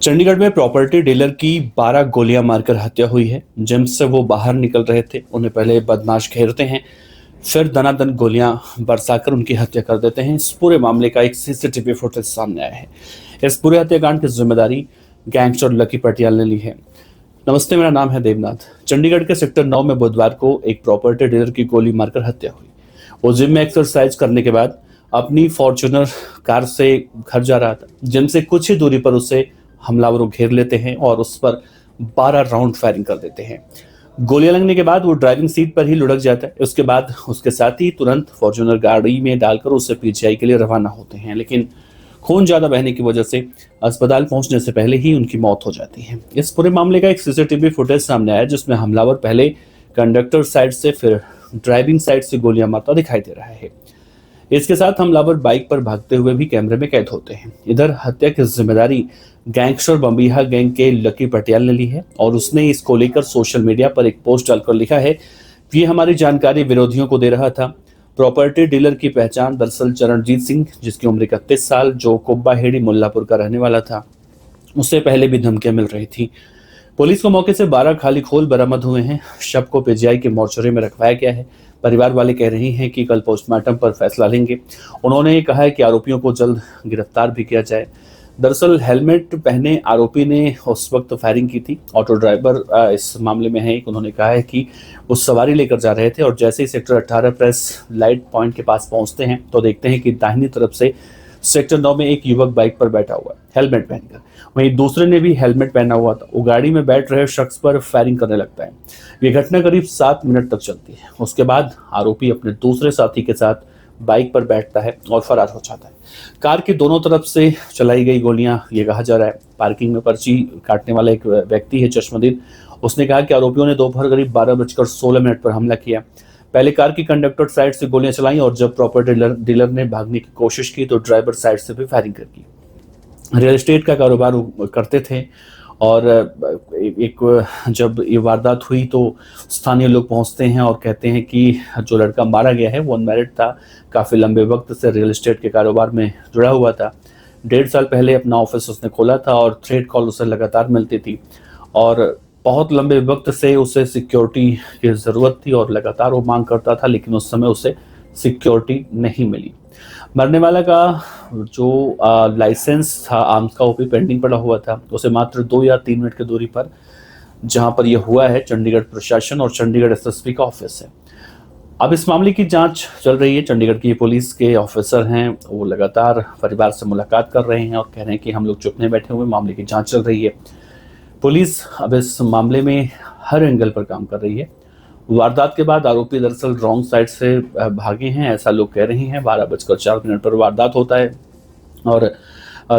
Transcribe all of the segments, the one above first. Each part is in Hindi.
चंडीगढ़ में प्रॉपर्टी डीलर की 12 गोलियां मारकर हत्या हुई है। जिम से वो बाहर निकल रहे थे, उन्हें पहले बदमाश घेरते हैं, फिर दनादन गोलियां बरसाकर उनकी हत्या कर देते हैं। इस पूरे मामले का एक सीसीटीवी फुटेज सामने आया है। इस पूरे हत्याकांड की जिम्मेदारी गैंगस्टर लकी पटियाल ने ली है। नमस्ते, मेरा नाम है देवनाथ। चंडीगढ़ के सेक्टर 9 में बुधवार को एक प्रॉपर्टी डीलर की गोली मारकर हत्या हुई। वो जिम में एक्सरसाइज करने के बाद अपनी फॉर्च्यूनर कार से घर जा रहा था। जिम से कुछ ही दूरी पर उसे हमलावरों घेर लेते हैं और उस पर 12 राउंड फायरिंग कर देते हैं। गोलियां लगने के बाद वो ड्राइविंग सीट पर ही लुढ़क जाता है। उसके बाद उसके साथी तुरंत फॉर्च्यूनर गाड़ी में डालकर उसे पीजीआई के लिए रवाना होते हैं, लेकिन खून ज्यादा बहने की वजह से अस्पताल पहुंचने से पहले ही उनकी मौत हो जाती है। इस पूरे मामले का एक सीसीटीवी फुटेज सामने आया, जिसमें हमलावर पहले कंडक्टर साइड से फिर ड्राइविंग साइड से गोलियां मारता दिखाई दे रहा है। इसके साथ हमलावर बाइक पर भागते हुए भी कैमरे में कैद होते हैं। इधर हत्या की जिम्मेदारी गैंगस्टर बम्बिहा गैंग के लकी पटियाल ने ली है और उसने इसको लेकर सोशल मीडिया पर एक पोस्ट डालकर लिखा है, ये हमारी जानकारी विरोधियों को दे रहा था। प्रॉपर्टी डीलर की पहचान दरअसल चरणजीत सिंह, जिसकी उम्र 31 साल, जो कुब्बा हेड़ी मुल्लापुर का रहने वाला था, उससे पहले भी धमकियां मिल रही थी। पुलिस को मौके से 12 खाली खोल बरामद हुए हैं। शव को पीजीआई के मोर्चरी में रखवाया गया है। परिवार वाले कह रहे हैं कि कल पोस्टमार्टम पर फैसला लेंगे। उन्होंने कहा है कि आरोपियों को जल्द गिरफ्तार भी किया जाए। दरअसल हेलमेट पहने आरोपी ने उस वक्त फायरिंग की थी। ऑटो ड्राइवर इस मामले में है। उन्होंने कहा है कि वो सवारी लेकर जा रहे थे और जैसे ही सेक्टर 18 प्रेस लाइट पॉइंट के पास पहुंचते हैं तो देखते हैं कि दाहिनी तरफ से सेक्टर 9 में एक युवक बाइक पर बैठा हुआ है हेलमेट पहनकर। वहीं दूसरे ने भी हेलमेट पहना हुआ था। वो गाड़ी में बैठ रहे शख्स पर फायरिंग करने लगता है। ये घटना करीब 7 मिनट तक चलती है। उसके बाद आरोपी अपने दूसरे साथी के साथ बाइक पर बैठता है और फरार हो जाता है। कार की दोनों तरफ से चलाई गई गोलियां, ये कहा जा रहा है। पार्किंग में पर्ची काटने वाला एक व्यक्ति है चश्मदीद, उसने कहा कि आरोपियों ने दोपहर करीब 12:16 पर हमला किया। पहले कार की कंडक्टर साइड से गोलियां चलाई और जब प्रॉपर्टी डीलर ने भागने की कोशिश की तो ड्राइवर साइड से भी फायरिंग कर की। रियल एस्टेट का कारोबार करते थे और एक जब ये वारदात हुई तो स्थानीय लोग पहुंचते हैं और कहते हैं कि जो लड़का मारा गया है वो अनमैरिड था, काफ़ी लंबे वक्त से रियल एस्टेट के कारोबार में जुड़ा हुआ था। 1.5 साल पहले अपना ऑफिस उसने खोला था और थ्रेड कॉल उसे लगातार मिलती थी और बहुत लंबे वक्त से उसे सिक्योरिटी की ज़रूरत थी और लगातार वो मांग करता था, लेकिन उस समय उसे सिक्योरिटी नहीं मिली। मरने वाला का जो लाइसेंस था आर्म्स का, वो भी पेंडिंग पड़ा हुआ था। उसे मात्र 2 या 3 मिनट की दूरी पर जहां पर यह हुआ है चंडीगढ़ प्रशासन और चंडीगढ़ एसएसपी का ऑफिस है। अब इस मामले की जांच चल रही है। चंडीगढ़ की पुलिस के ऑफिसर हैं, वो लगातार परिवार से मुलाकात कर रहे हैं और कह रहे हैं कि हम लोग चुप नहीं बैठे हुए, मामले की जांच चल रही है। पुलिस अब इस मामले में हर एंगल पर काम कर रही है। वारदात के बाद आरोपी दरअसल रॉन्ग साइड से भागे हैं, ऐसा लोग कह रहे हैं। 12:04 पर वारदात होता है और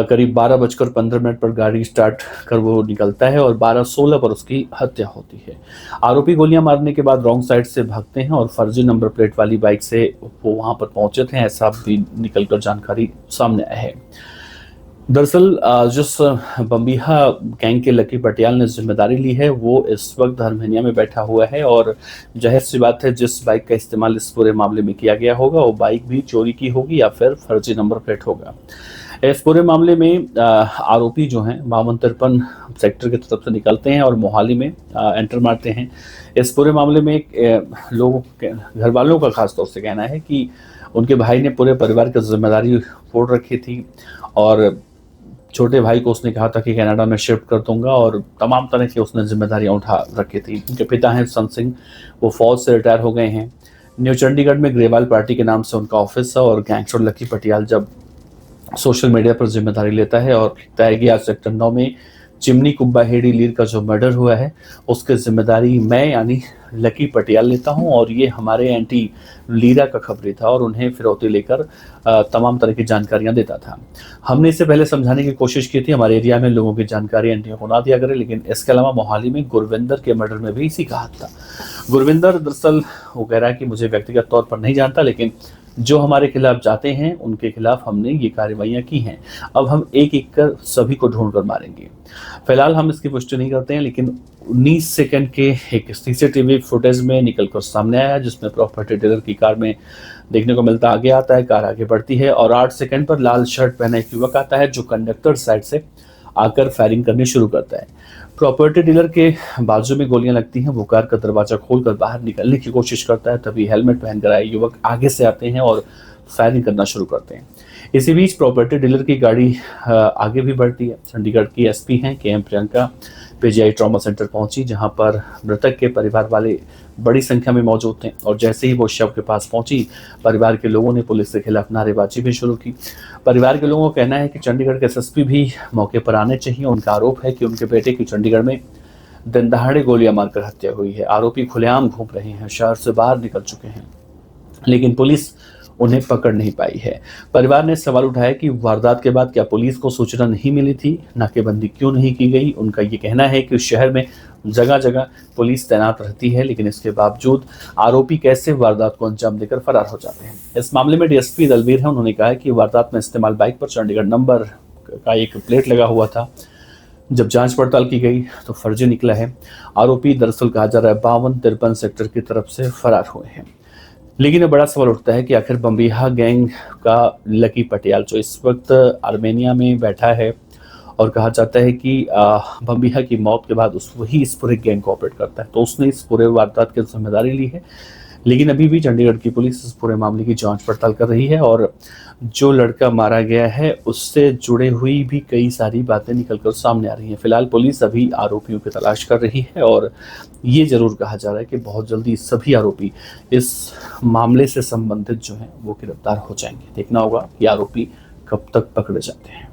करीब 12:15 पर गाड़ी स्टार्ट कर वो निकलता है और 12:16 पर उसकी हत्या होती है। आरोपी गोलियां मारने के बाद रॉन्ग साइड से भागते हैं और फर्जी नंबर प्लेट वाली बाइक से वो वहां पर पहुंचे थे, ऐसा भी निकलकर जानकारी सामने आया है। दरअसल जिस बम्बिहा गैंग के लकी पटियाल ने जिम्मेदारी ली है वो इस वक्त धर्मेनिया में बैठा हुआ है और जाहिर सी बात है जिस बाइक का इस्तेमाल इस पूरे मामले में किया गया होगा वो बाइक भी चोरी की होगी या फिर फर्जी नंबर प्लेट होगा। इस पूरे मामले में आरोपी जो हैं 52-53 सेक्टर की तरफ से निकलते हैं और मोहाली में एंटर मारते हैं। इस पूरे मामले में लोगों के घर वालों का खास तौर से कहना है कि उनके भाई ने पूरे परिवार की जिम्मेदारी फोड़ रखी थी और छोटे भाई को उसने कहा था कि कनाडा में शिफ्ट कर दूंगा और तमाम तरह की उसने जिम्मेदारियां उठा रखी थी। उनके पिता हैं संत सिंह, वो फौज से रिटायर हो गए हैं। न्यू चंडीगढ़ में ग्रेवाल पार्टी के नाम से उनका ऑफिस है और गैंगस्टर लकी पटियाल जब सोशल मीडिया पर जिम्मेदारी लेता है और लिखता है कि आज सेक्टर 9 में चिमनी कुब्बा हेड़ी लीर का जो मर्डर हुआ है उसकी जिम्मेदारी मैं यानी लकी पटियाल लेता हूं और ये हमारे एंटी लीरा का खबरी था और उन्हें फिरौती लेकर तमाम तरह की जानकारियां देता था। हमने इससे पहले समझाने की कोशिश की थी हमारे एरिया में लोगों की जानकारी एंटी को ना दिया करें, लेकिन इसके अलावा मोहाली में गुरविंदर के मर्डर में भी इसी का हाथ था। गुरविंदर दरअसल वो कह रहा है कि मुझे व्यक्तिगत तौर पर नहीं जानता, लेकिन जो हमारे खिलाफ जाते हैं उनके खिलाफ हमने ये कार्रवाइयां की हैं। अब हम एक एक कर सभी को ढूंढ कर मारेंगे। फिलहाल हम इसकी पुष्टि नहीं करते हैं, लेकिन 19 सेकंड के एक सीसीटीवी फुटेज में निकलकर सामने आया जिसमें प्रॉपर्टी डीलर की कार में देखने को मिलता आगे आता है, कार आगे बढ़ती है और 8 सेकंड पर लाल शर्ट पहने एक युवक आता है जो कंडक्टर साइड से आकर फायरिंग करनी शुरू करता है। प्रॉपर्टी डीलर के बाजू में गोलियां लगती हैं। वो कार का दरवाजा खोलकर बाहर निकलने की कोशिश करता है, तभी हेलमेट पहनकर आए युवक आगे से आते हैं और फायरिंग करना शुरू करते हैं। इसी बीच प्रॉपर्टी डीलर की गाड़ी आगे भी बढ़ती है। चंडीगढ़ की एसपी हैं KM. Priyanka PGI trauma centre पहुंची, जहां पर मृतक के परिवार वाले बड़ी संख्या में मौजूद थे और जैसे ही वो शव के पास पहुंची, परिवार के लोगों ने पुलिस के खिलाफ नारेबाजी भी शुरू की। परिवार के लोगों का कहना है कि चंडीगढ़ के एसएसपी भी मौके पर आने चाहिए। उनका आरोप है कि उनके बेटे की चंडीगढ़ में दिन दहाड़े गोलियां मारकर हत्या हुई है। आरोपी खुलेआम घूम रहे हैं, शहर से बाहर निकल चुके हैं, लेकिन पुलिस उन्हें पकड़ नहीं पाई है। परिवार ने सवाल उठाया कि वारदात के बाद क्या पुलिस को सूचना नहीं मिली थी, नाकेबंदी क्यों नहीं की गई। उनका ये कहना है कि शहर में जगह जगह पुलिस तैनात रहती है, लेकिन इसके बावजूद आरोपी कैसे वारदात को अंजाम देकर फरार हो जाते हैं। इस मामले में डीएसपी दलबीर है, उन्होंने कहा कि वारदात में इस्तेमाल बाइक पर चंडीगढ़ नंबर का एक प्लेट लगा हुआ था। जब जांच पड़ताल की गई तो फर्जी निकला है। आरोपी दरअसल कहा जा रहा है 52-53 सेक्टर की तरफ से फरार हुए हैं। लेकिन अब बड़ा सवाल उठता है कि आखिर बम्बिहा गैंग का लकी पटियाल, जो इस वक्त आर्मेनिया में बैठा है, और कहा जाता है कि बम्बिहा की मौत के बाद वही इस पूरे गैंग को ऑपरेट करता है, तो उसने इस पूरे वारदात की जिम्मेदारी ली है। लेकिन अभी भी चंडीगढ़ की पुलिस इस पूरे मामले की जांच पड़ताल कर रही है और जो लड़का मारा गया है उससे जुड़े हुई भी कई सारी बातें निकलकर सामने आ रही हैं। फिलहाल पुलिस अभी आरोपियों की तलाश कर रही है और ये जरूर कहा जा रहा है कि बहुत जल्दी सभी आरोपी इस मामले से संबंधित जो हैं वो गिरफ्तार हो जाएंगे। देखना होगा कि आरोपी कब तक पकड़े जाते हैं।